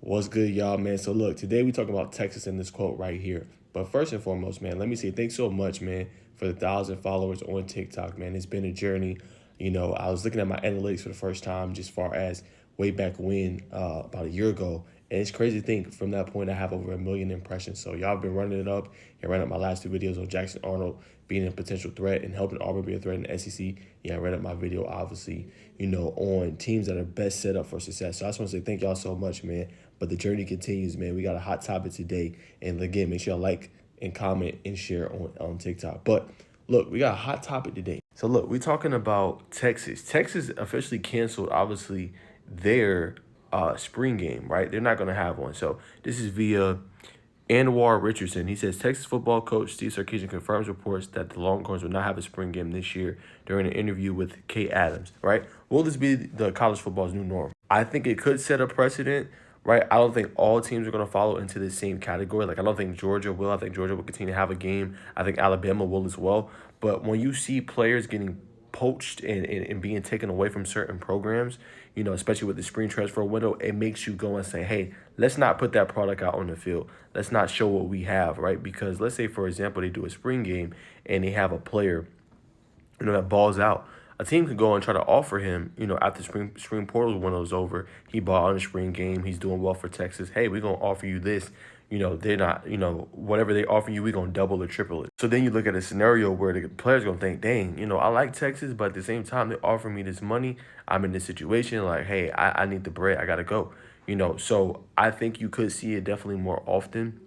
What's good, y'all, man? So look, today we talking about Texas in this quote right here. But first and foremost, man, let me say thanks so much, man, for the 1,000 followers on TikTok, man. It's been a journey. I was looking at my analytics for the first time, just far as way back when, about a year ago. And it's crazy to think from that point I have over 1 million impressions. So y'all have been running it up and running up my last two videos on Jackson Arnold being a potential threat and helping Auburn be a threat in the SEC. Yeah, I ran up my video, obviously, on teams that are best set up for success. So I just want to say thank y'all so much, man. But the journey continues, man. We got a hot topic today. And again, make sure y'all like and comment and share on TikTok. But look, we got a hot topic today. So look, we're talking about Texas. Texas officially canceled, obviously, their spring game, right? They're not going to have one. So this is via Anwar Richardson. He says Texas football coach Steve Sarkisian confirms reports that the Longhorns will not have a spring game this year during an interview with Kate Adams, right? Will this be the college football's new norm? I think it could set a precedent, right? I don't think all teams are going to follow into the same category. Like, I don't think Georgia will. I think Georgia will continue to have a game. I think Alabama will as well. But when you see players getting poached and being taken away from certain programs, especially with the spring transfer window, it makes you go and say, hey, let's not put that product out on the field. Let's not show what we have, right? Because let's say, for example, they do a spring game and they have a player, that balls out. A team could go and try to offer him, after spring portal window is over, he bought on the spring game, he's doing well for Texas. Hey, we're going to offer you this. They're not, whatever they offer you, we're going to double or triple it. So then you look at a scenario where the player's going to think, dang, I like Texas, but at the same time, they offer me this money. I'm in this situation. Like, hey, I need the bread. I got to go. So I think you could see it definitely more often.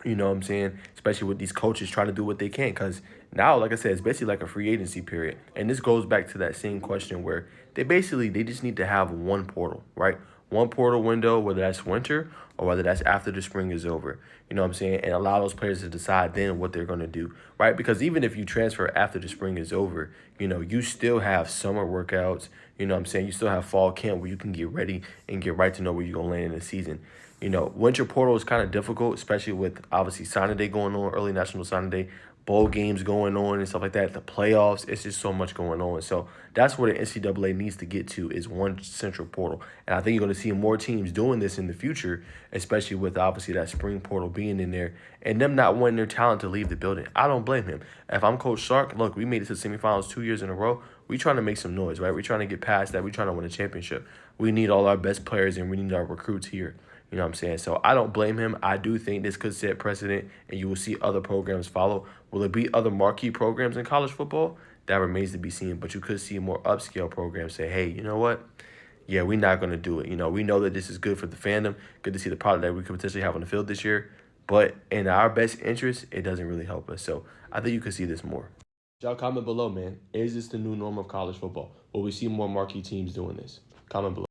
You know what I'm saying? Especially with these coaches trying to do what they can. Because now, like I said, it's basically like a free agency period. And this goes back to that same question where they just need to have one portal, right? One portal window, whether that's winter or whether that's after the spring is over. You know what I'm saying? And allow those players to decide then what they're going to do, right? Because even if you transfer after the spring is over, you still have summer workouts. You know what I'm saying? You still have fall camp where you can get ready and get right to know where you're going to land in the season. Winter portal is kind of difficult, especially with obviously signing day going on, early national signing day, bowl games going on and stuff like that. The playoffs, it's just so much going on. So that's where the NCAA needs to get to, is one central portal. And I think you're going to see more teams doing this in the future, especially with obviously that spring portal being in there and them not wanting their talent to leave the building. I don't blame him. If I'm Coach Sark, look, we made it to the semifinals 2 years in a row. We trying to make some noise, right? We're trying to get past that. We're trying to win a championship. We need all our best players and we need our recruits here. You know what I'm saying? So I don't blame him. I do think this could set precedent, and you will see other programs follow. Will it be other marquee programs in college football? That remains to be seen. But you could see more upscale programs say, hey, you know what? Yeah, we're not going to do it. We know that this is good for the fandom. Good to see the product that we could potentially have on the field this year. But in our best interest, it doesn't really help us. So I think you could see this more. Y'all comment below, man. Is this the new norm of college football? Will we see more marquee teams doing this? Comment below.